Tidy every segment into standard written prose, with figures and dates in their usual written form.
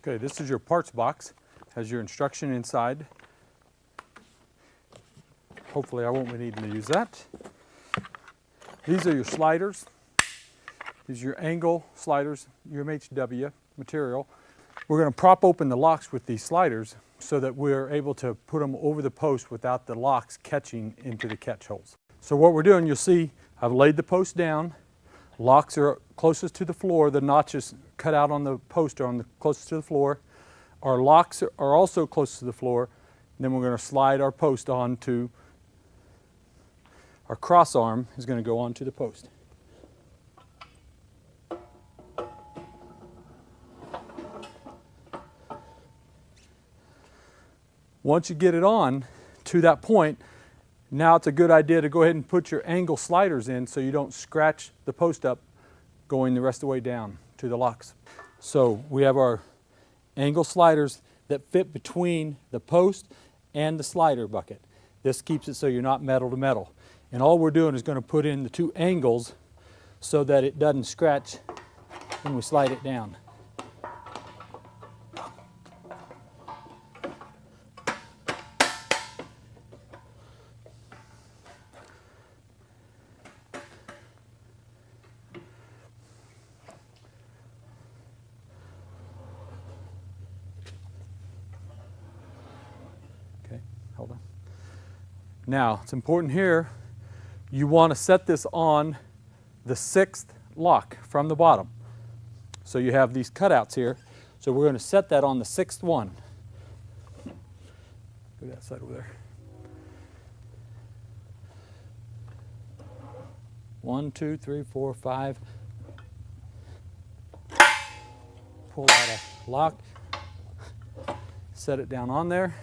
Okay, this is your parts box. Has your instruction inside. Hopefully I won't be needing to use that. These are your sliders. These are your angle sliders, UMHW material. We're going to prop open the locks with these sliders so that we're able to put them over the post without the locks catching into the catch holes. So what we're doing, you'll see I've laid the post down. Locks are closest to the floor. The notches cut out on the post are on the closest to the floor. Our locks are also close to the floor. And then we're going to slide our post onto, our cross arm is going to go onto the post. Once you get it on to that point, now it's a good idea to go ahead and put your angle sliders in so you don't scratch the post up going the rest of the way down to the locks. So we have our angle sliders that fit between the post and the slider bucket. This keeps it so you're not metal to metal. And all we're doing is going to put in the two angles so that it doesn't scratch when we slide it down. Okay, hold on. Now, it's important here, you want to set this on the 6th lock from the bottom. So you have these cutouts here. So we're going to set that on the 6th one. Go that side over there. 1, 2, 3, 4, 5. Pull out a lock. Set it down on there.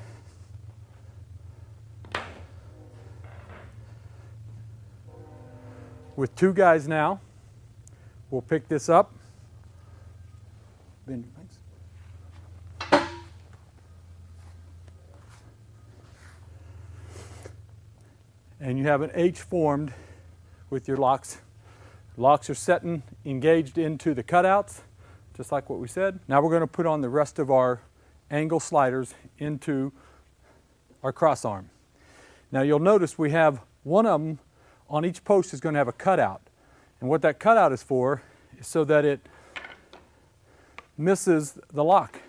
With two guys now, we'll pick this up. Bend your legs. And you have an H formed with your locks. Locks are setting, engaged into the cutouts, just like what we said. Now we're going to put on the rest of our angle sliders into our cross arm. Now you'll notice we have one of them on each post is going to have a cutout. And what that cutout is for is so that it misses the lock.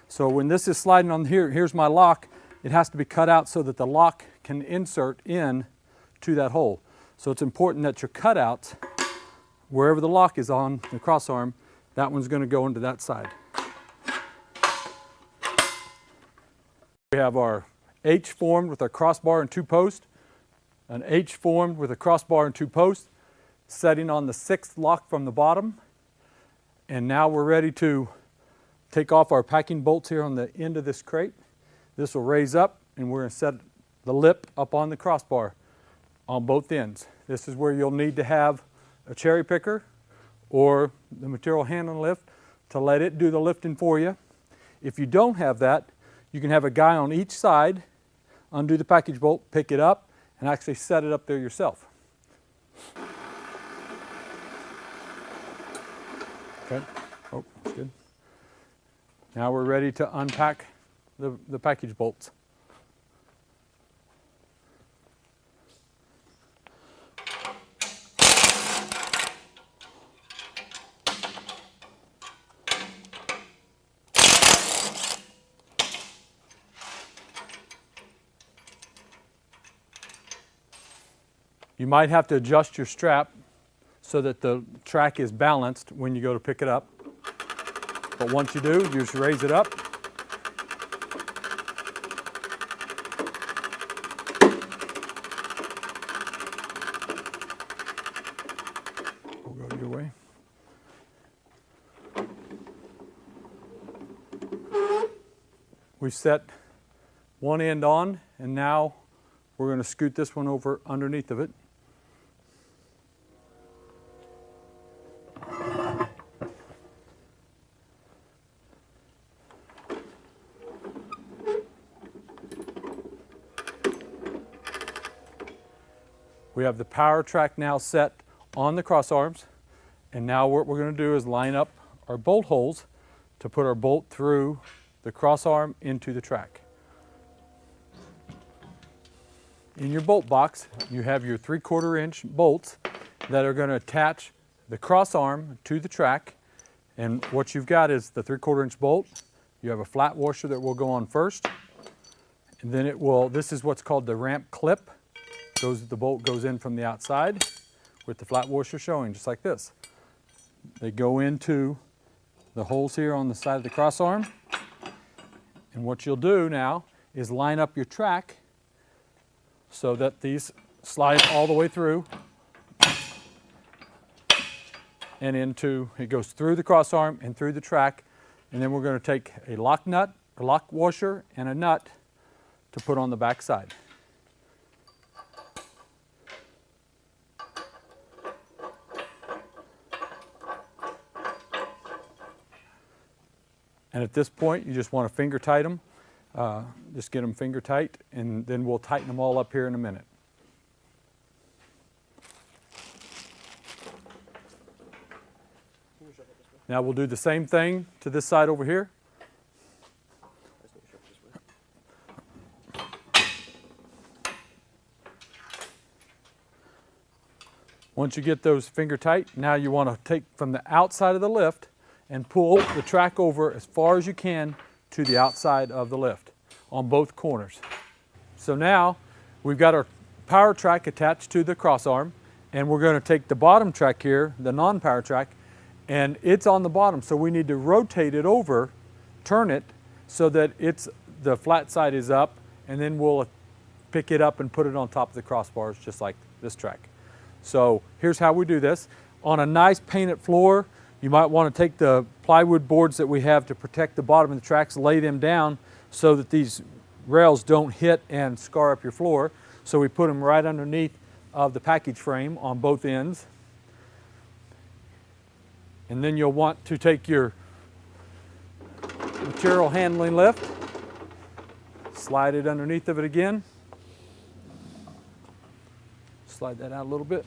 So when this is sliding on here, here's my lock, it has to be cut out so that the lock can insert in to that hole. So it's important that your cutouts, wherever the lock is on the cross arm, that one's going to go into that side. We have our H formed with our crossbar and two posts. An H formed with a crossbar and two posts, setting on the 6th lock from the bottom. And now we're ready to take off our packing bolts here on the end of this crate. This will raise up and we're going to set the lip up on the crossbar on both ends. This is where you'll need to have a cherry picker or the material handling lift to let it do the lifting for you. If you don't have that, you can have a guy on each side, undo the package bolt, pick it up, and actually set it up there yourself. Okay, oh, that's good. Now we're ready to unpack the package bolts. You might have to adjust your strap so that the track is balanced when you go to pick it up. But once you do, you just raise it up. We'll go your way. We've set one end on, and now we're going to scoot this one over underneath of it. We have the power track now set on the cross arms, and now what we're going to do is line up our bolt holes to put our bolt through the cross arm into the track. In your bolt box, you have your 3/4 inch bolts that are going to attach the cross arm to the track. And what you've got is the 3/4 inch bolt. You have a flat washer that will go on first. And then this is what's called the ramp clip. The bolt goes in from the outside with the flat washer showing, just like this. They go into the holes here on the side of the cross arm. And what you'll do now is line up your track so that these slide all the way through and it goes through the cross arm and through the track. And then we're going to take a lock nut, a lock washer, and a nut to put on the back side. And at this point, you just want to finger tight them. Just get them finger tight, and then we'll tighten them all up here in a minute. Now we'll do the same thing to this side over here. Once you get those finger tight, now you want to take from the outside of the lift and pull the track over as far as you can to the outside of the lift on both corners. So now we've got our power track attached to the cross arm, and we're going to take the bottom track here, the non-power track, and it's on the bottom, so we need to rotate it over, turn it so that the flat side is up, and then we'll pick it up and put it on top of the crossbars just like this track. So here's how we do this. On a nice painted floor, you might want to take the plywood boards that we have to protect the bottom of the tracks, lay them down so that these rails don't hit and scar up your floor. So we put them right underneath of the package frame on both ends. And then you'll want to take your material handling lift, slide it underneath of it again. Slide that out a little bit.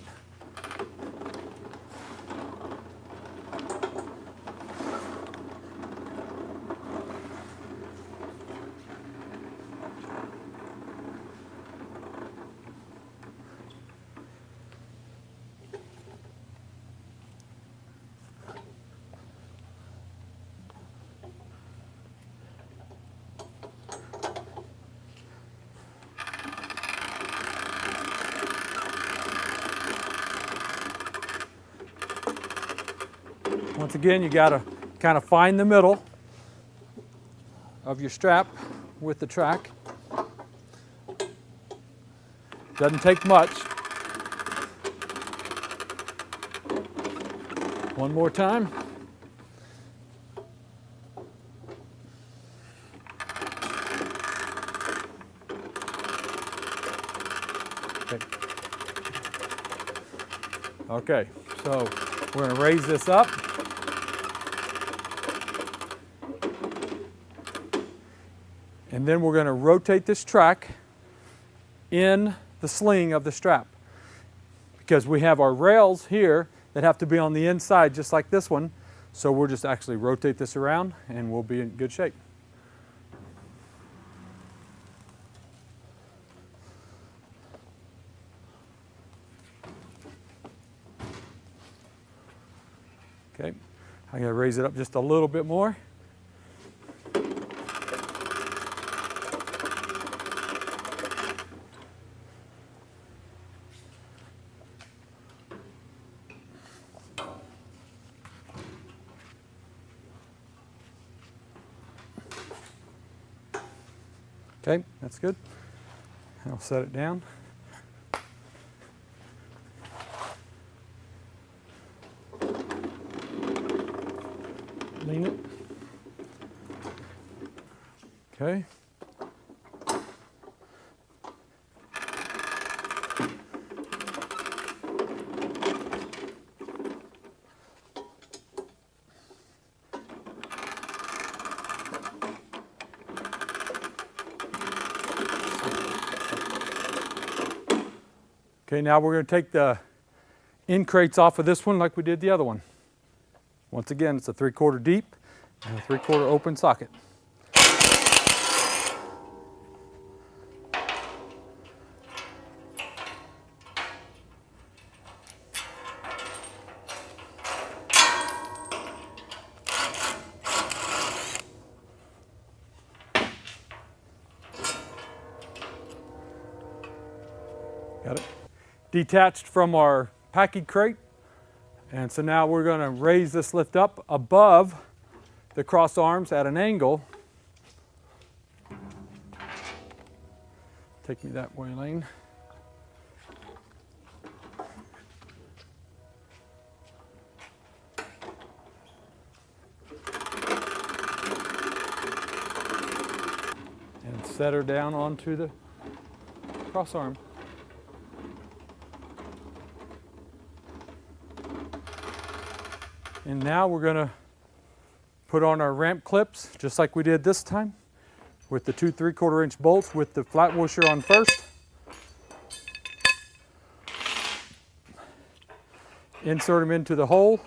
Once again, you got to kind of find the middle of your strap with the track. Doesn't take much. One more time. Okay, so we're going to raise this up. And then we're going to rotate this track in the sling of the strap, because we have our rails here that have to be on the inside just like this one. So we'll just actually rotate this around and we'll be in good shape. Okay, I'm going to raise it up just a little bit more. Okay, that's good. I'll set it down. Lean it. Okay. Okay, now we're going to take the end crates off of this one like we did the other one. Once again, it's a 3/4 deep, and a 3/4 open socket. Got it detached from our packing crate. And so now we're going to raise this lift up above the cross arms at an angle. Take me that way, Lane. And set her down onto the cross arm. And now we're going to put on our ramp clips, just like we did this time, with the 2 3/4 inch bolts with the flat washer on first. Insert them into the hole.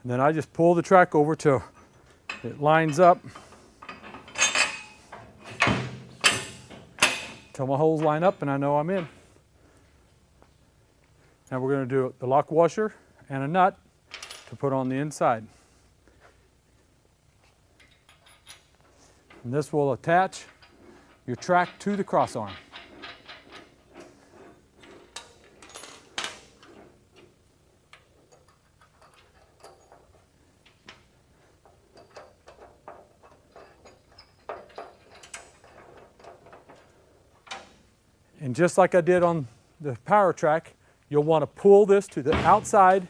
And then I just pull the track over till it lines up, till my holes line up and I know I'm in. Now we're going to do the lock washer and a nut to put on the inside. And this will attach your track to the cross arm. And just like I did on the power track, you'll want to pull this to the outside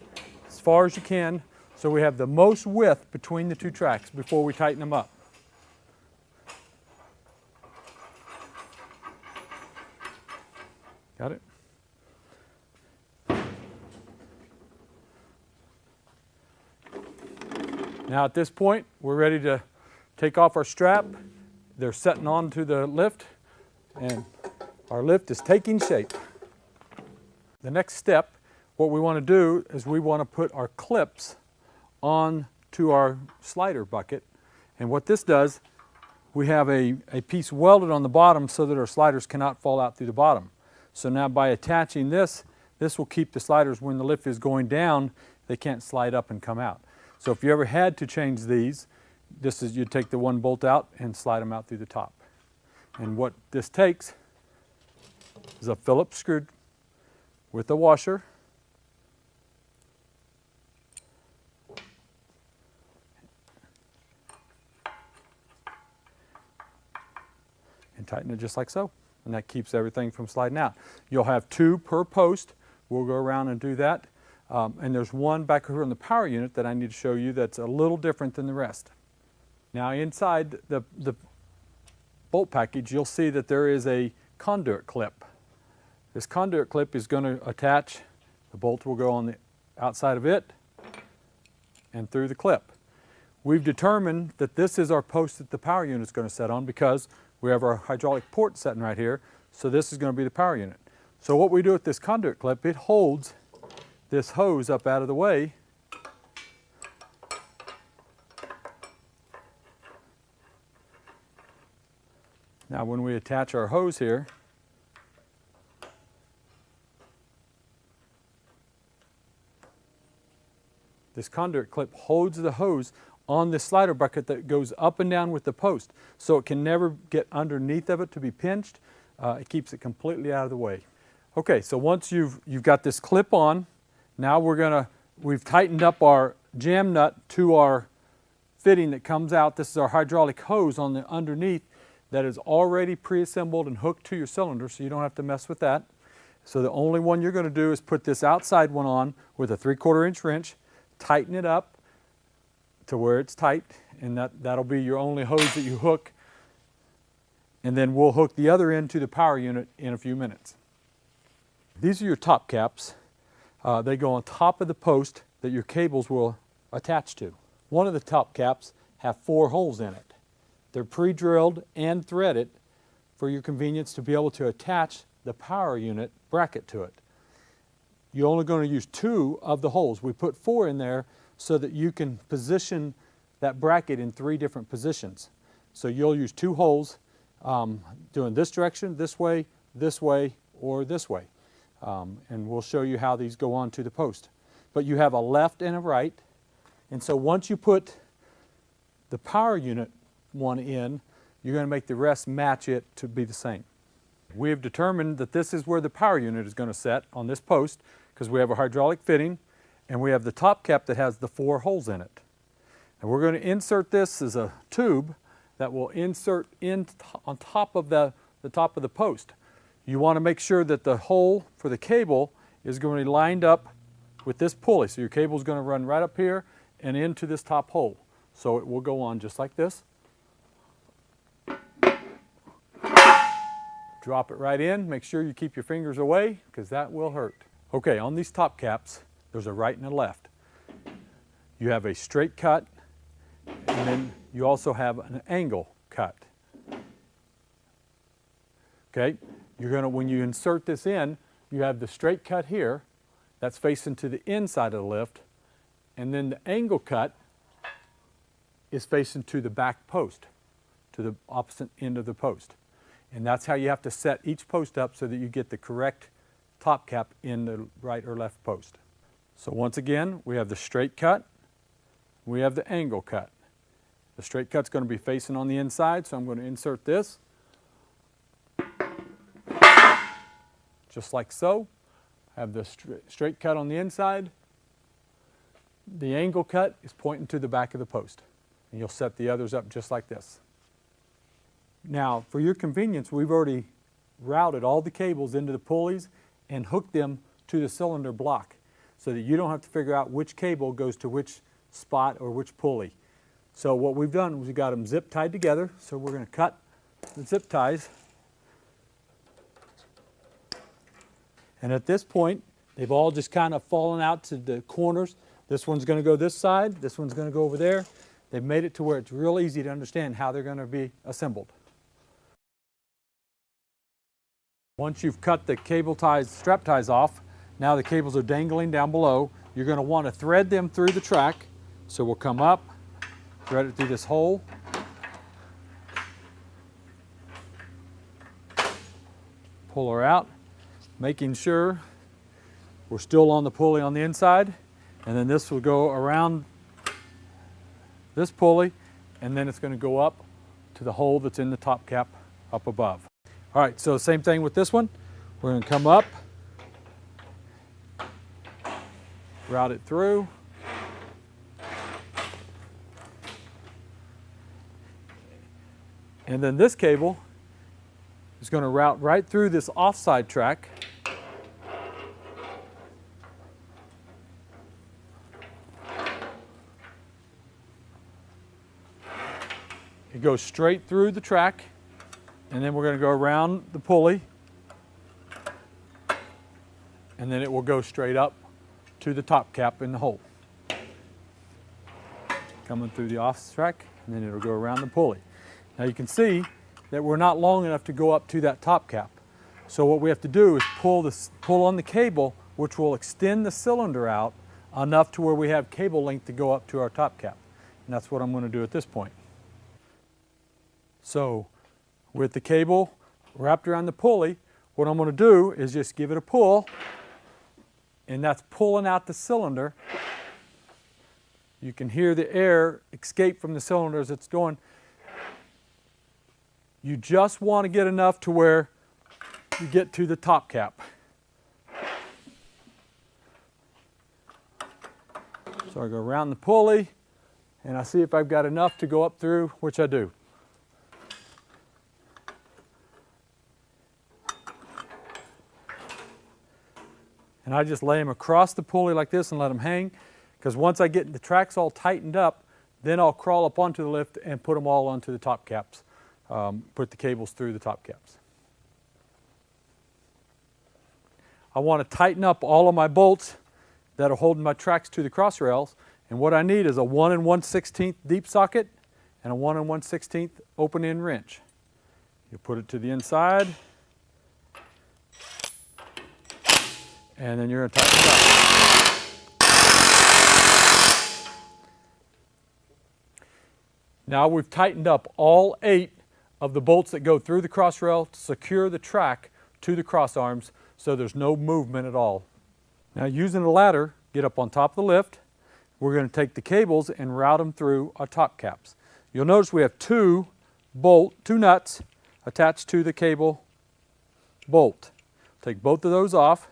as far as you can so we have the most width between the two tracks before we tighten them up. Got it? Now at this point, we're ready to take off our strap. They're setting onto the lift, and our lift is taking shape. The next step, what we want to do is we want to put our clips on to our slider bucket. And what this does, we have a piece welded on the bottom so that our sliders cannot fall out through the bottom. So now by attaching this, this will keep the sliders when the lift is going down, they can't slide up and come out. So if you ever had to change these, this is, you take the one bolt out and slide them out through the top. And what this takes is a Phillips screw with a washer, and tighten it just like so, and that keeps everything from sliding out. You'll have 2 per post. We'll go around and do that. And there's one back here in the power unit that I need to show you that's a little different than the rest. Now inside the bolt package, you'll see that there is a conduit clip. This conduit clip is going to attach, the bolt will go on the outside of it and through the clip. We've determined that this is our post that the power unit is going to set on because we have our hydraulic port sitting right here, so this is going to be the power unit. So what we do with this conduit clip, it holds this hose up out of the way . Now when we attach our hose here, this conduit clip holds the hose on this slider bucket that goes up and down with the post, so it can never get underneath of it to be pinched. It keeps it completely out of the way. Okay, so once you've got this clip on, now we've tightened up our jam nut to our fitting that comes out. This is our hydraulic hose on the underneath that is already pre-assembled and hooked to your cylinder, so you don't have to mess with that. So the only one you're going to do is put this outside one on with a 3/4 inch wrench, tighten it up to where it's tight, and that'll be your only hose that you hook. And then we'll hook the other end to the power unit in a few minutes. These are your top caps. They go on top of the post that your cables will attach to. One of the top caps have 4 holes in it. They're pre-drilled and threaded for your convenience to be able to attach the power unit bracket to it. you're only going to use 2 of the holes. We put 4 in there so that you can position that bracket in 3 different positions. So you'll use 2 holes doing this direction, this way, or this way. And we'll show you how these go on to the post. But you have a left and a right. And so once you put the power unit one in, you're going to make the rest match it to be the same. We have determined that this is where the power unit is going to set on this post because we have a hydraulic fitting and we have the top cap that has the 4 holes in it. And we're going to insert this as a tube that will insert in on top of the top of the post. You want to make sure that the hole for the cable is going to be lined up with this pulley. So your cable is going to run right up here and into this top hole. So it will go on just like this. Drop it right in. Make sure you keep your fingers away because that will hurt. Okay, on these top caps, there's a right and a left. You have a straight cut, and then you also have an angle cut. Okay, you're going to, when you insert this in, you have the straight cut here, that's facing to the inside of the lift, and then the angle cut is facing to the back post, to the opposite end of the post. And that's how you have to set each post up so that you get the correct top cap in the right or left post. So once again, we have the straight cut, we have the angle cut. The straight cut's going to be facing on the inside, so I'm going to insert this. Just like so. I have the straight cut on the inside. The angle cut is pointing to the back of the post. And you'll set the others up just like this. Now, for your convenience, we've already routed all the cables into the pulleys and hooked them to the cylinder block so that you don't have to figure out which cable goes to which spot or which pulley. So what we've done is we've got them zip tied together. So we're going to cut the zip ties. And at this point, they've all just kind of fallen out to the corners. This one's going to go this side. This one's going to go over there. They've made it to where it's real easy to understand how they're going to be assembled. Once you've cut the cable ties, strap ties off, now the cables are dangling down below. You're going to want to thread them through the track. So we'll come up, thread it through this hole. Pull her out, making sure we're still on the pulley on the inside. And then this will go around this pulley, and then it's going to go up to the hole that's in the top cap up above. All right, so same thing with this one. We're going to come up, route it through, and then this cable is going to route right through this offside track. It goes straight through the track, and then we're going to go around the pulley, and then it will go straight up to the top cap in the hole. Coming through the off track, and then it'll go around the pulley. Now you can see that we're not long enough to go up to that top cap. So what we have to do is pull on the cable, which will extend the cylinder out enough to where we have cable length to go up to our top cap. And that's what I'm going to do at this point. So with the cable wrapped around the pulley, what I'm going to do is just give it a pull, and that's pulling out the cylinder. You can hear the air escape from the cylinder as it's going. You just want to get enough to where you get to the top cap. So I go around the pulley, and I see if I've got enough to go up through, which I do. And I just lay them across the pulley like this and let them hang, because once I get the tracks all tightened up, then I'll crawl up onto the lift and put them all onto the top caps, put the cables through the top caps. I want to tighten up all of my bolts that are holding my tracks to the cross rails, and what I need is a 1 1/16 deep socket and a 1 1/16 open end wrench. You put it to the inside, and then you're going to tighten it up. Now we've tightened up all 8 of the bolts that go through the cross rail to secure the track to the cross arms so there's no movement at all. Now using a ladder, get up on top of the lift. We're going to take the cables and route them through our top caps. You'll notice we have two nuts attached to the cable bolt. Take both of those off.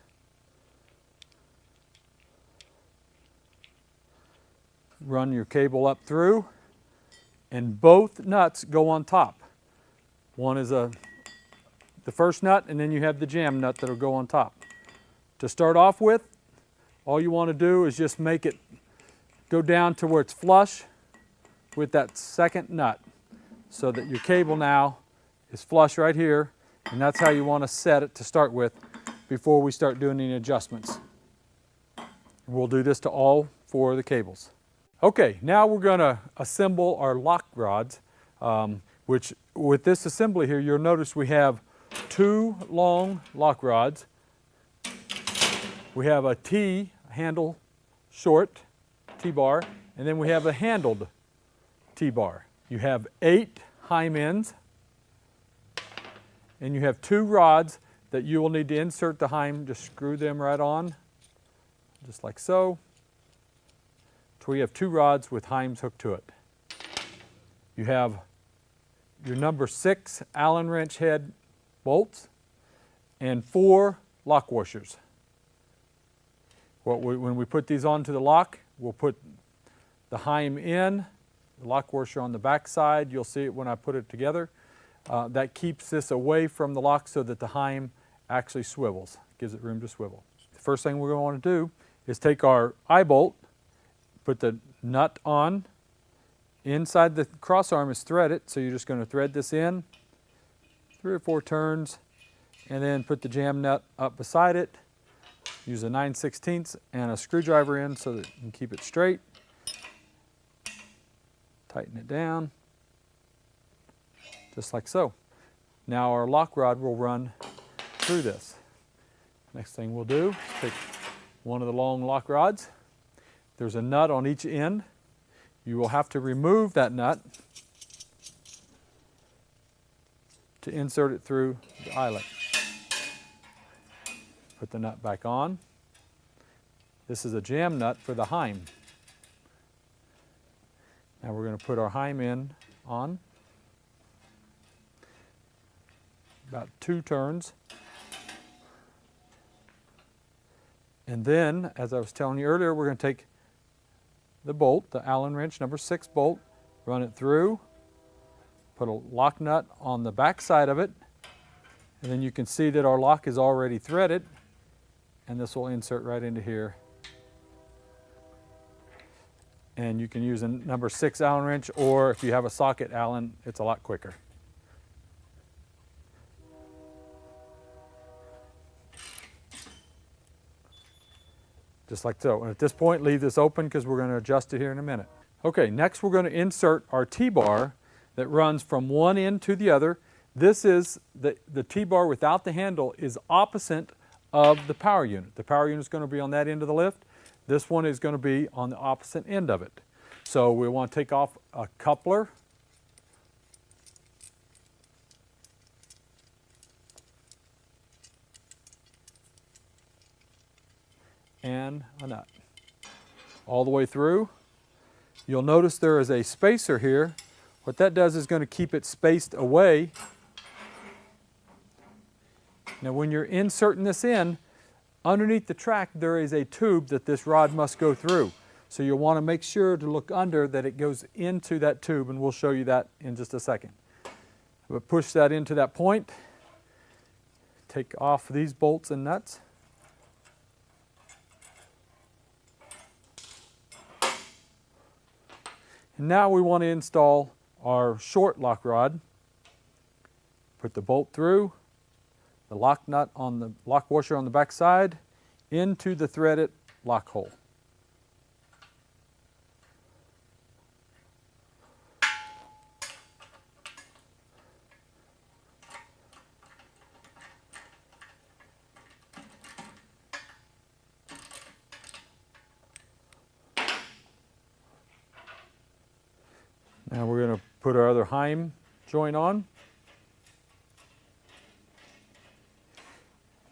Run your cable up through, and both nuts go on top. One is the first nut, and then you have the jam nut that'll go on top. To start off with, all you want to do is just make it go down to where it's flush with that second nut, so that your cable now is flush right here, and that's how you want to set it to start with before we start doing any adjustments. We'll do this to all 4 of the cables. Okay, now we're going to assemble our lock rods, which with this assembly here, you'll notice we have 2 long lock rods. We have a T handle short T-bar, and then we have a handled T-bar. You have 8 Heim ends, and you have 2 rods that you will need to insert the Heim. Just screw them right on, just like so. So we have 2 rods with Heims hooked to it. You have your number 6 Allen wrench head bolts and 4 lock washers. When we put these onto the lock, we'll put the Heim in, the lock washer on the back side. You'll see it when I put it together. That keeps this away from the lock so that the Heim actually swivels, gives it room to swivel. The first thing we're going to want to do is take our eye bolt, put the nut on. Inside the cross arm is threaded, so you're just going to thread this in 3 or 4 turns, and then put the jam nut up beside it. Use a 9/16 and a screwdriver in so that you can keep it straight. Tighten it down, just like so. Now our lock rod will run through this. Next thing we'll do is take one of the long lock rods. There's a nut on each end. You will have to remove that nut to insert it through the eyelet. Put the nut back on. This is a jam nut for the Heim. Now we're going to put our Heim in on. About 2 turns. And then, as I was telling you earlier, we're going to take the bolt, the Allen wrench number 6 bolt, run it through, put a lock nut on the back side of it, and then you can see that our lock is already threaded, and this will insert right into here. And you can use a number 6 Allen wrench, or if you have a socket Allen, it's a lot quicker. Just like so. And at this point, leave this open because we're going to adjust it here in a minute. Okay, next we're going to insert our T-bar that runs from one end to the other. This is the T-bar without the handle is opposite of the power unit. The power unit is going to be on that end of the lift. This one is going to be on the opposite end of it. So we want to take off a coupler. And a nut. All the way through. You'll notice there is a spacer here. What that does is going to keep it spaced away. Now when you're inserting this in, underneath the track there is a tube that this rod must go through. So you'll want to make sure to look under that it goes into that tube, and we'll show you that in just a second. But push that into that point. Take off these bolts and nuts. And now we want to install our short lock rod. Put the bolt through, the lock nut on the lock washer on the back side, into the threaded lock hole. put our other Heim joint on.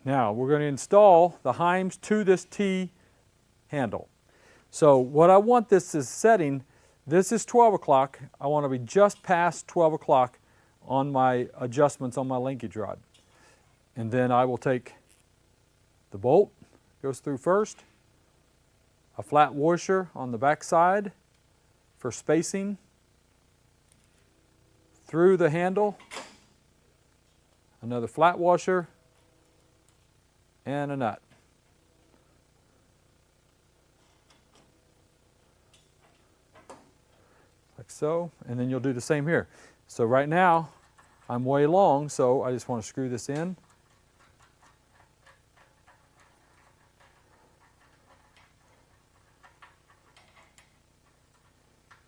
Now we're going to install the Heims to this T handle. So what I want this is setting, this is 12 o'clock. I want to be just past 12 o'clock on my adjustments on my linkage rod. And then I will take the bolt, goes through first, a flat washer on the back side for spacing, through the handle, another flat washer, and a nut. Like so, and then you'll do the same here. So right now, I'm way long, so I just want to screw this in.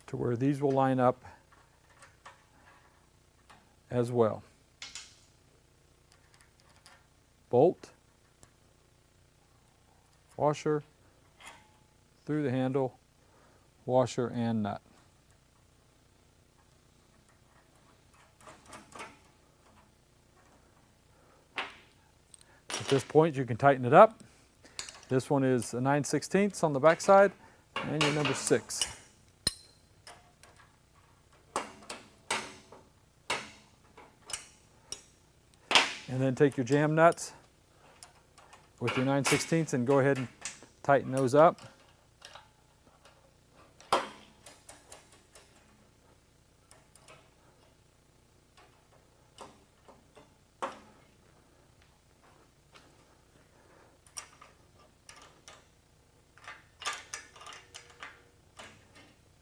To where these will line up as well. Bolt, washer, through the handle, washer, and nut. At this point you can tighten it up. This one is a 9/16 on the back side, and your number 6. And then take your jam nuts with your 9/16 and go ahead and tighten those up.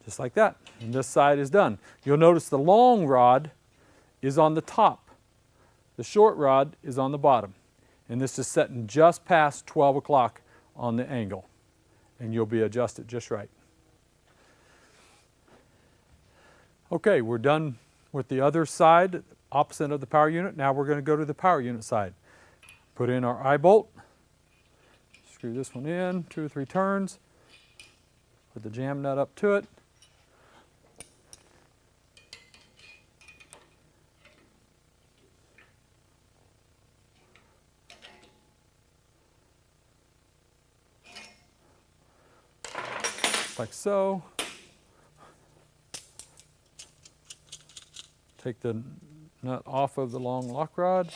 Just like that. And this side is done. You'll notice the long rod is on the top. The short rod is on the bottom. And this is setting just past 12 o'clock on the angle. And you'll be adjusted just right. Okay, we're done with the other side, opposite of the power unit. Now we're going to go to the power unit side. Put in our eye bolt. Screw this one in, 2 or 3 turns. Put the jam nut up to it. Like so. Take the nut off of the long lock rod.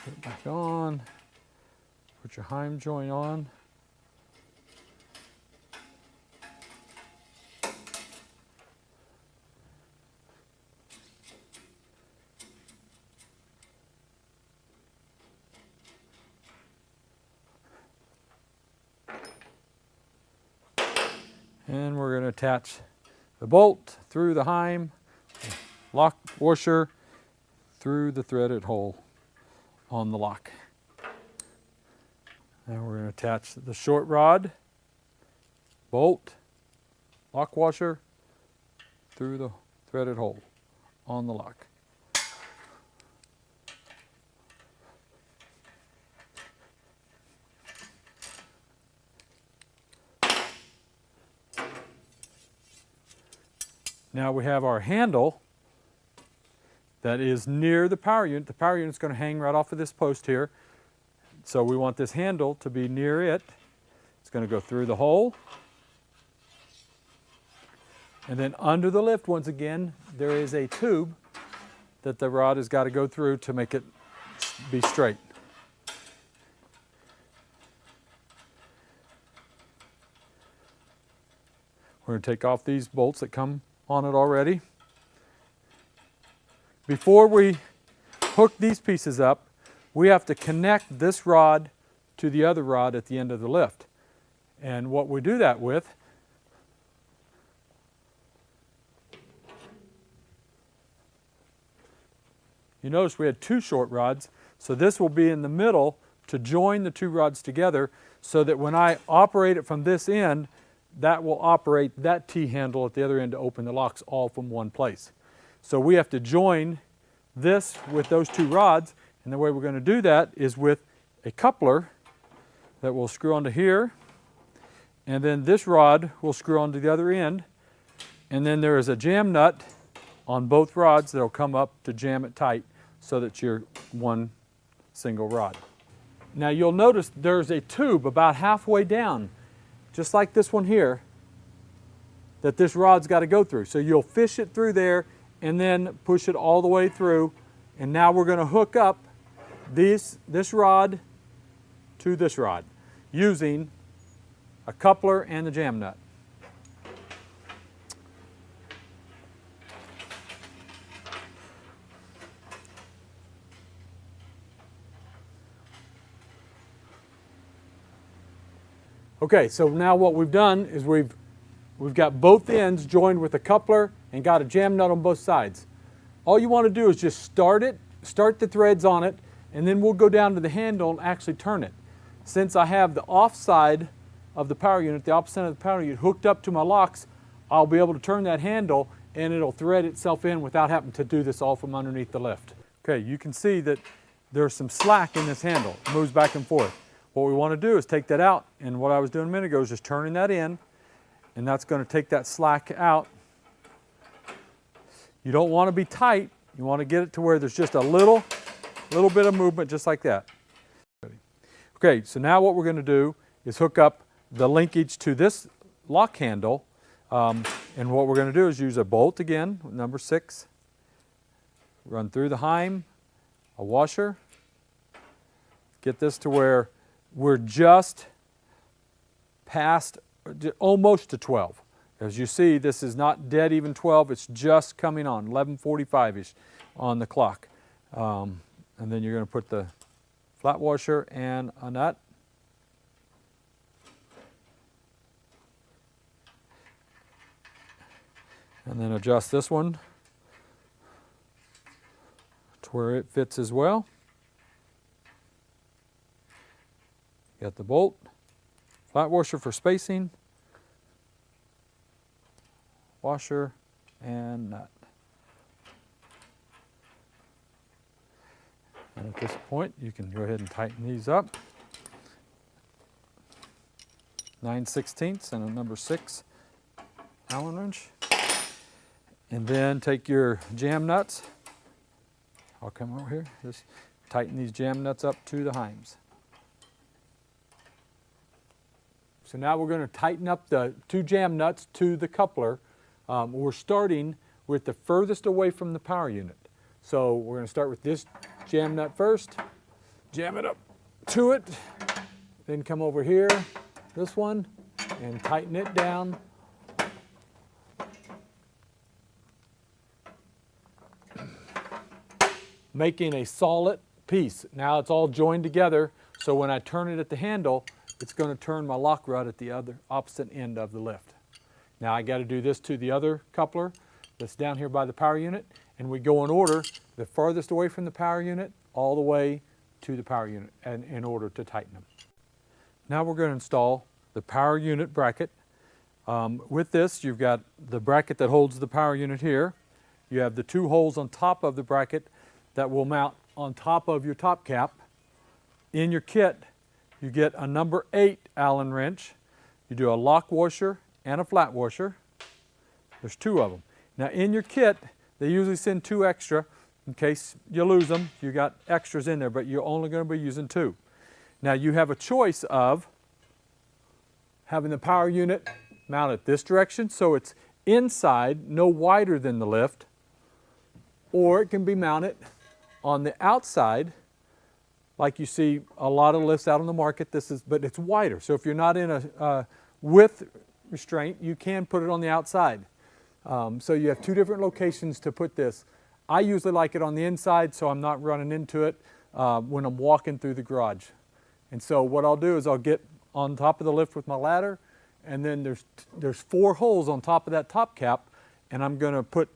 Put it back on. Put your Heim joint on. And we're going to attach the bolt through the Heim, lock washer through the threaded hole on the lock. Now we're going to attach the short rod, bolt, lock washer through the threaded hole on the lock. Now we have our handle that is near the power unit. The power unit is going to hang right off of this post here. So we want this handle to be near it. It's going to go through the hole. And then under the lift, once again, there is a tube that the rod has got to go through to make it be straight. We're going to take off these bolts that come on it already. Before we hook these pieces up, we have to connect this rod to the other rod at the end of the lift. And what we do that with you notice we had 2 short rods, so this will be in the middle to join the 2 rods together so that when I operate it from this end, that will operate that T-handle at the other end to open the locks all from one place. So we have to join this with those 2 rods, and the way we're going to do that is with a coupler that we'll screw onto here, and then this rod will screw onto the other end, and then there is a jam nut on both rods that will come up to jam it tight so that you're one single rod. Now you'll notice there's a tube about halfway down, just like this one here, that this rod's got to go through. So you'll fish it through there and then push it all the way through. And now we're going to hook up this rod to this rod using a coupler and the jam nut. Okay, so now what we've done is we've got both ends joined with a coupler and got a jam nut on both sides. All you want to do is just start the threads on it, and then we'll go down to the handle and actually turn it. Since I have the off side of the power unit, the opposite of the power unit, hooked up to my locks, I'll be able to turn that handle and it'll thread itself in without having to do this all from underneath the lift. Okay, you can see that there's some slack in this handle. It moves back and forth. What we want to do is take that out, and what I was doing a minute ago is just turning that in, and that's going to take that slack out. You don't want to be tight. You want to get it to where there's just a little bit of movement, just like that. Okay, so now what we're going to do is hook up the linkage to this lock handle, and what we're going to do is use a bolt again, number 6, run through the heim, a washer, get this to where we're just past, almost to 12. As you see, this is not dead even 12, it's just coming on, 11:45-ish on the clock. And then you're going to put the flat washer and a nut. And then adjust this one to where it fits as well. Got the bolt, flat washer for spacing, washer, and nut. And at this point, you can go ahead and tighten these up. 9/16 and a number 6 Allen wrench. And then take your jam nuts. I'll come over here. Just tighten these jam nuts up to the heims. So now we're going to tighten up the 2 jam nuts to the coupler. We're starting with the furthest away from the power unit. So we're going to start with this jam nut first, jam it up to it, then come over here, this one, and tighten it down. Making a solid piece. Now it's all joined together, so when I turn it at the handle, it's going to turn my lock rod at the other opposite end of the lift. Now I got to do this to the other coupler that's down here by the power unit, and we go in order, the farthest away from the power unit all the way to the power unit, and in order to tighten them. Now we're going to install the power unit bracket. With this, you've got the bracket that holds the power unit here. You have the 2 holes on top of the bracket that will mount on top of your top cap. In your kit, you get a number 8 Allen wrench. You do a lock washer and a flat washer. There's 2 of them. Now in your kit, they usually send 2 extra in case you lose them. You got extras in there, but you're only going to be using 2. Now you have a choice of having the power unit mounted this direction, so it's inside, no wider than the lift, or it can be mounted on the outside, like you see a lot of lifts out on the market. But it's wider. So if you're not in a width restraint, you can put it on the outside. So you have 2 different locations to put this. I usually like it on the inside, so I'm not running into it when I'm walking through the garage. And so what I'll do is I'll get on top of the lift with my ladder, and then there's 4 holes on top of that top cap, and I'm going to put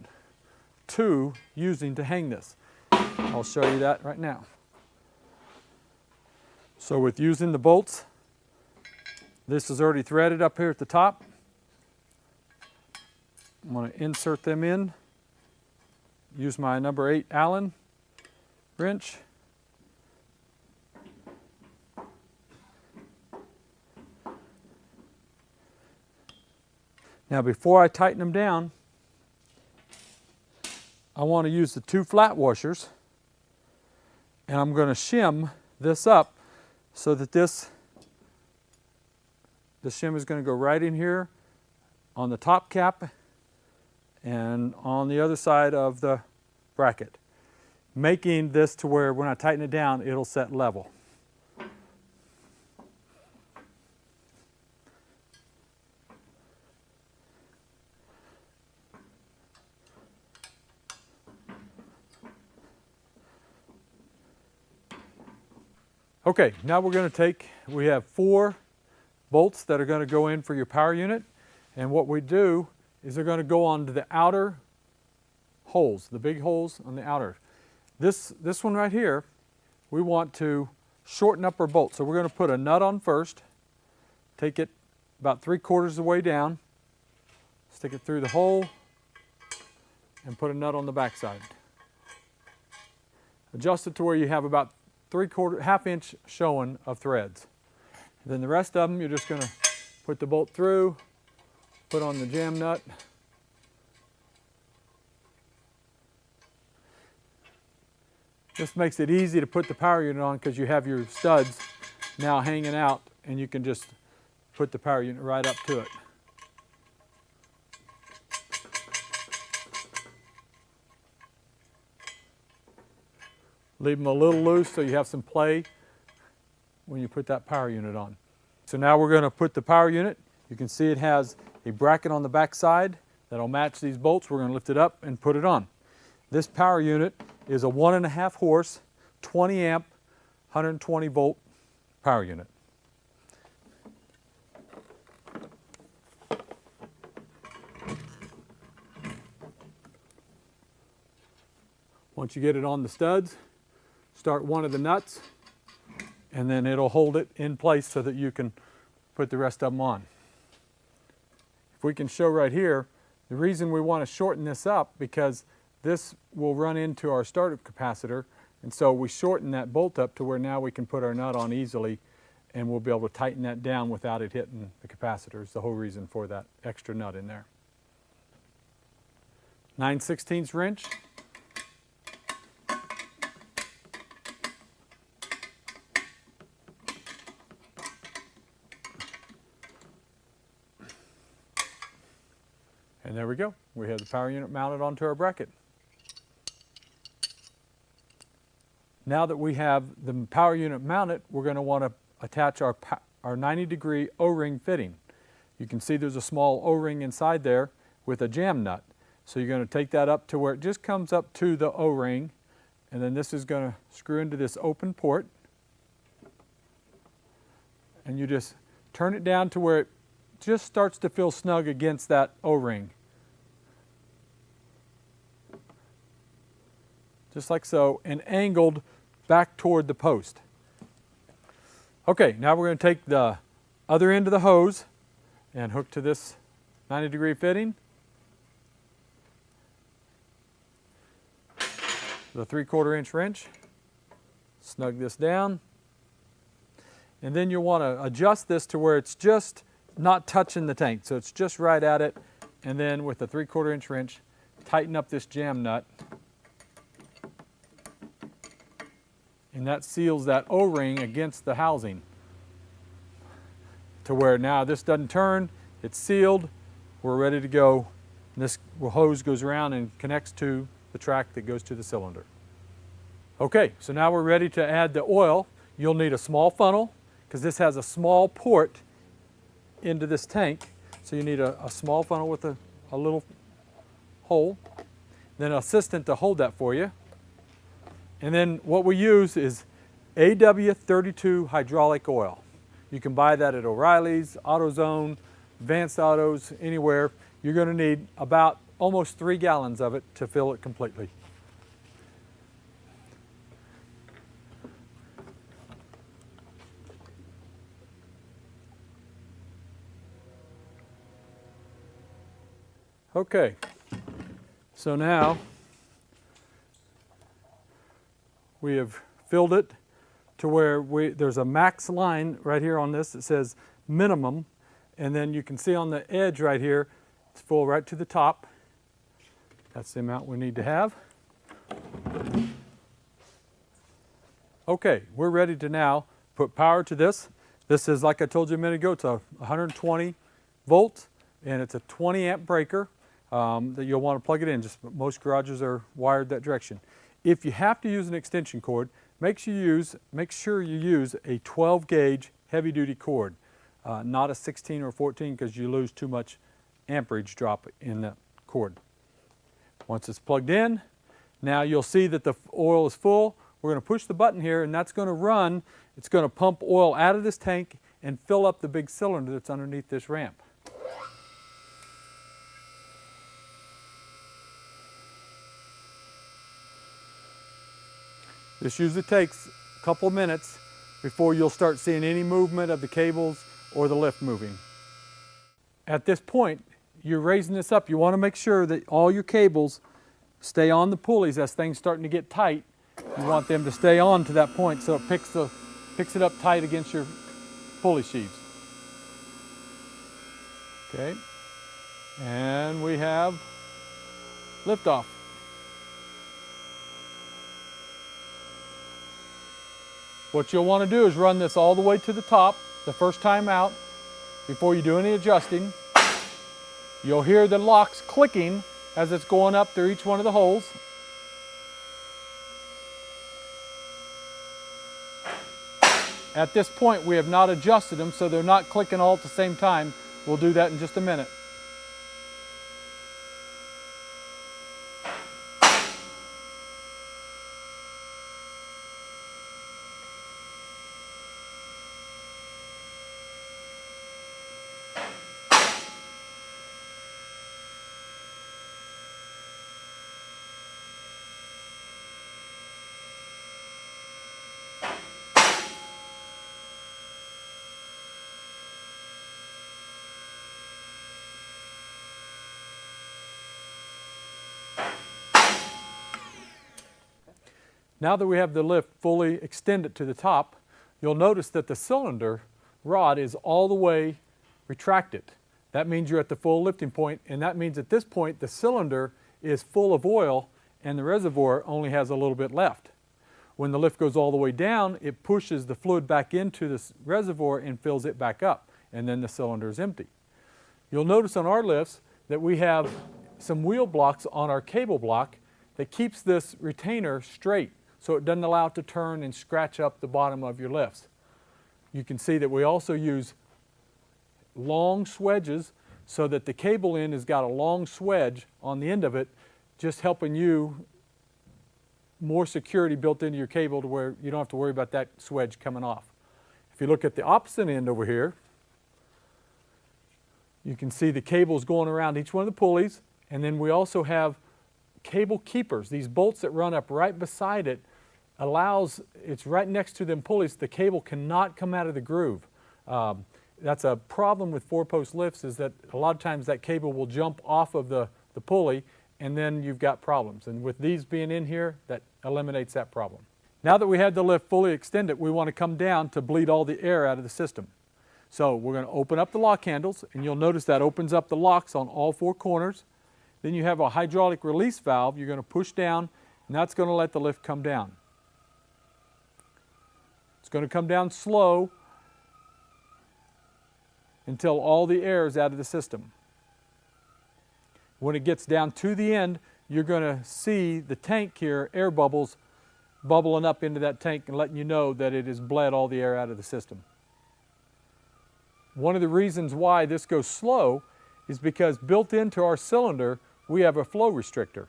2 using to hang this. I'll show you that right now. So with using the bolts, this is already threaded up here at the top. I'm going to insert them in, use my number 8 Allen wrench. Now before I tighten them down, I want to use the 2 flat washers, and I'm going to shim this up so that the shim is going to go right in here on the top cap and on the other side of the bracket, making this to where when I tighten it down, it'll set level. Okay, now we're going to we have 4 bolts that are going to go in for your power unit, and what we do is they're going to go onto the outer holes, the big holes on the outer. This one right here, we want to shorten up our bolt. So we're going to put a nut on first, take it about 3/4 of the way down, stick it through the hole, and put a nut on the back side. Adjust it to where you have about 3/4, ½ inch showing of threads. Then the rest of them, you're just going to put the bolt through, put on the jam nut. This makes it easy to put the power unit on because you have your studs now hanging out, and you can just put the power unit right up to it. Leave them a little loose so you have some play when you put that power unit on. So now we're going to put the power unit. You can see it has a bracket on the back side that'll match these bolts. We're going to lift it up and put it on. This power unit is a 1.5 horse, 20 amp, 120 volt power unit. Once you get it on the studs, start one of the nuts, and then it'll hold it in place so that you can put the rest of them on. If we can show right here, the reason we want to shorten this up because this will run into our startup capacitor, and so we shorten that bolt up to where now we can put our nut on easily, and we'll be able to tighten that down without it hitting the capacitor. Is the whole reason for that extra nut in there. 9/16 wrench. And there we go. We have the power unit mounted onto our bracket. Now that we have the power unit mounted, we're going to want to attach our 90-degree O-ring fitting. You can see there's a small O-ring inside there with a jam nut. So you're going to take that up to where it just comes up to the O-ring, and then this is going to screw into this open port. And you just turn it down to where it just starts to feel snug against that O-ring. Just like so, and angled back toward the post. Okay, now we're going to take the other end of the hose and hook to this 90-degree fitting. The 3/4 inch wrench. Snug this down. And then you'll want to adjust this to where it's just not touching the tank. So it's just right at it. And then with the 3/4 inch wrench, tighten up this jam nut. And that seals that O-ring against the housing to where now this doesn't turn, it's sealed, we're ready to go. And this hose goes around and connects to the track that goes to the cylinder. Okay, so now we're ready to add the oil. You'll need a small funnel because this has a small port into this tank. So you need a small funnel with a little hole. Then an assistant to hold that for you. And then what we use is AW32 hydraulic oil. You can buy that at O'Reilly's, AutoZone, Advanced Autos, anywhere. You're going to need about almost 3 gallons of it to fill it completely. Okay, so now we have filled it to where there's a max line right here on this that says minimum, and then you can see on the edge right here It's full right to the top. That's the amount we need to have. Okay, we're ready to now put power to this. This is, like I told you a minute ago, it's a 120 volts, and it's a 20 amp breaker that you'll want to plug it in. Just most garages are wired that direction. If you have to use an extension cord, make sure you use a 12 gauge heavy duty cord, not a 16 or 14, because you lose too much amperage drop in that cord. Once it's plugged in, now you'll see that the oil is full. We're going to push the button here, and that's going to run. It's going to pump oil out of this tank and fill up the big cylinder that's underneath this ramp. This usually takes a couple of minutes before you'll start seeing any movement of the cables or the lift moving. At this point, you're raising this up. You want to make sure that all your cables stay on the pulleys as things starting to get tight. You want them to stay on to that point so it picks it up tight against your pulley sheaves. Okay, and we have liftoff. What you'll want to do is run this all the way to the top the first time out before you do any adjusting. You'll hear the locks clicking as it's going up through each one of the holes. At this point, we have not adjusted them, so they're not clicking all at the same time. We'll do that in just a minute. Now that we have the lift fully extended to the top, you'll notice that the cylinder rod is all the way retracted. That means you're at the full lifting point, and that means at this point the cylinder is full of oil and the reservoir only has a little bit left. When the lift goes all the way down, it pushes the fluid back into this reservoir and fills it back up, and then the cylinder is empty. You'll notice on our lifts that we have some wheel blocks on our cable block that keeps this retainer straight, so it doesn't allow it to turn and scratch up the bottom of your lifts. You can see that we also use long swedges so that the cable end has got a long swedge on the end of it, just helping you more security built into your cable to where you don't have to worry about that swedge coming off. If you look at the opposite end over here, you can see the cables going around each one of the pulleys, and then we also have cable keepers. These bolts that run up right beside it it's right next to them pulleys. The cable cannot come out of the groove. That's a problem with 4-post lifts, is that a lot of times that cable will jump off of the pulley, and then you've got problems. And with these being in here, that eliminates that problem. Now that we had the lift fully extended, we want to come down to bleed all the air out of the system. So we're going to open up the lock handles, and you'll notice that opens up the locks on all 4 corners. Then you have a hydraulic release valve you're going to push down, and that's going to let the lift come down. It's going to come down slow until all the air is out of the system. When it gets down to the end, you're going to see the tank here, air bubbles, bubbling up into that tank and letting you know that it has bled all the air out of the system. One of the reasons why this goes slow is because built into our cylinder, we have a flow restrictor.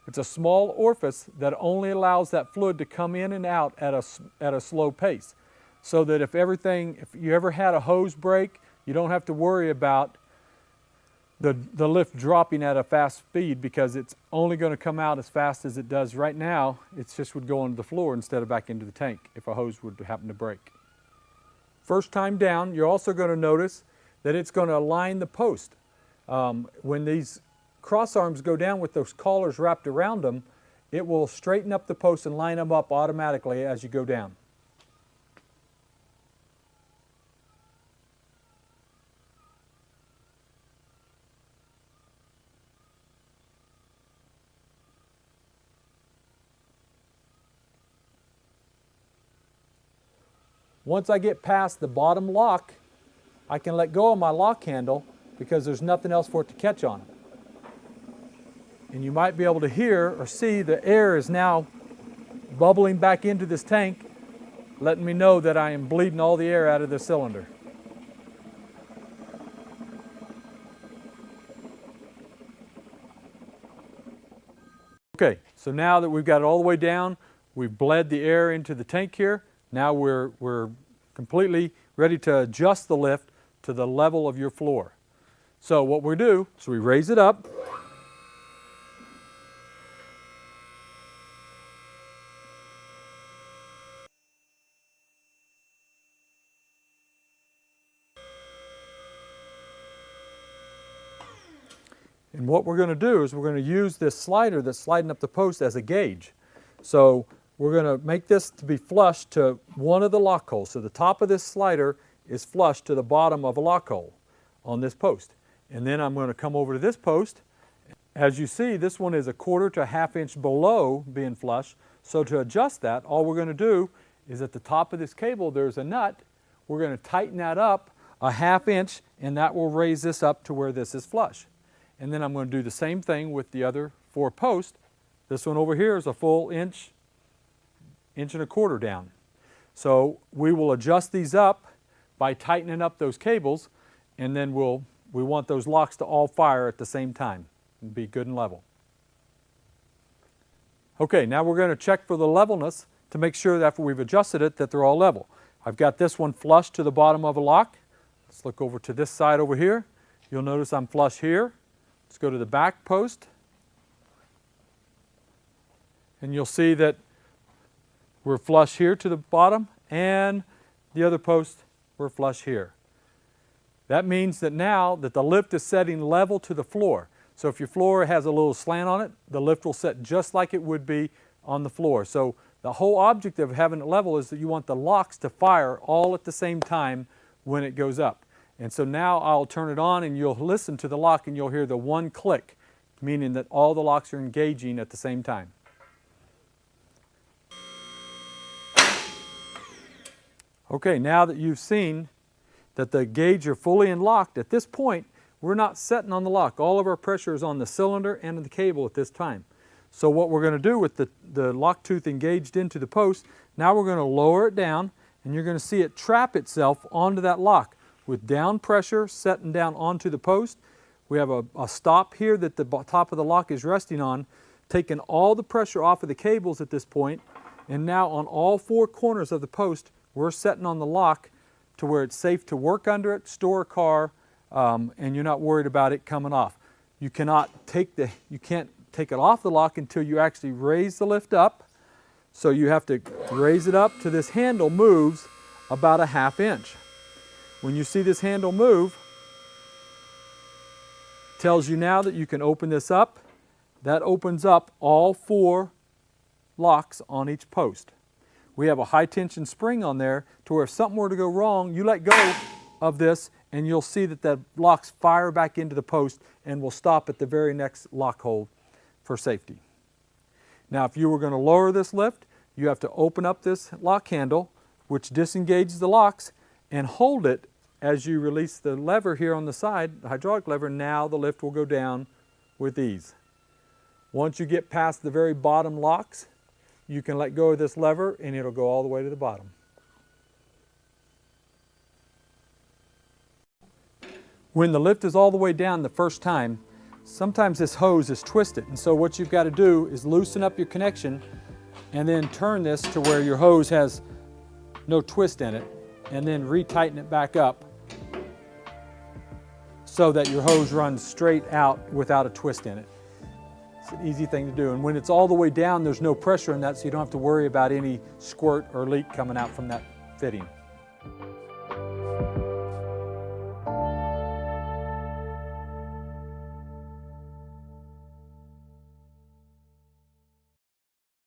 It's a small orifice that only allows that fluid to come in and out at a slow pace. So that if you ever had a hose break, you don't have to worry about the lift dropping at a fast speed, because it's only going to come out as fast as it does right now. It just would go onto the floor instead of back into the tank if a hose would happen to break. First time down, you're also going to notice that it's going to align the post. When these cross arms go down with those collars wrapped around them, it will straighten up the posts and line them up automatically as you go down. Once I get past the bottom lock, I can let go of my lock handle because there's nothing else for it to catch on. And you might be able to hear or see the air is now bubbling back into this tank, letting me know that I am bleeding all the air out of the cylinder. Okay, so now that we've got it all the way down, we've bled the air into the tank here. Now we're completely ready to adjust the lift to the level of your floor. So what we do is we raise it up. And what we're going to do is we're going to use this slider that's sliding up the post as a gauge. So we're going to make this to be flush to one of the lock holes. So the top of this slider is flush to the bottom of a lock hole on this post. And then I'm going to come over to this post. As you see, this one is 1/4 to 1/2 inch below being flush. So to adjust that, all we're going to do is at the top of this cable there's a nut. We're going to tighten that up 1/2 inch, and that will raise this up to where this is flush. And then I'm going to do the same thing with the other 4 posts. This one over here is a full inch, 1.25 inches down. So we will adjust these up by tightening up those cables, and then we want those locks to all fire at the same time and be good and level. Okay, now we're going to check for the levelness to make sure that after we've adjusted it that they're all level. I've got this one flush to the bottom of a lock. Let's look over to this side over here. You'll notice I'm flush here. Let's go to the back post, and you'll see that we're flush here to the bottom, and the other post we're flush here. That means that now that the lift is setting level to the floor. So if your floor has a little slant on it, the lift will set just like it would be on the floor. So the whole object of having it level is that you want the locks to fire all at the same time when it goes up. And so now I'll turn it on, and you'll listen to the lock and you'll hear the one click, meaning that all the locks are engaging at the same time. Okay, now that you've seen that the gauge are fully unlocked, at this point we're not setting on the lock. All of our pressure is on the cylinder and the cable at this time. So what we're going to do with the lock tooth engaged into the post, now we're going to lower it down, and you're going to see it trap itself onto that lock. With down pressure setting down onto the post, we have a stop here that the top of the lock is resting on, taking all the pressure off of the cables at this point, and now on all 4 corners of the post, we're setting on the lock to where it's safe to work under it, store a car, and you're not worried about it coming off. You can't take it off the lock until you actually raise the lift up. So you have to raise it up till this handle moves about 1/2 inch. When you see this handle move, it tells you now that you can open this up. That opens up all 4 locks on each post. We have a high tension spring on there to where if something were to go wrong, you let go of this and you'll see that the locks fire back into the post and will stop at the very next lock hole for safety. Now if you were going to lower this lift, you have to open up this lock handle, which disengages the locks, and hold it as you release the lever here on the side, the hydraulic lever. Now the lift will go down with ease. Once you get past the very bottom locks, you can let go of this lever and it'll go all the way to the bottom. When the lift is all the way down the first time, sometimes this hose is twisted, and so what you've got to do is loosen up your connection and then turn this to where your hose has no twist in it, and then retighten it back up so that your hose runs straight out without a twist in it. It's an easy thing to do, and when it's all the way down, there's no pressure in that, so you don't have to worry about any squirt or leak coming out from that fitting.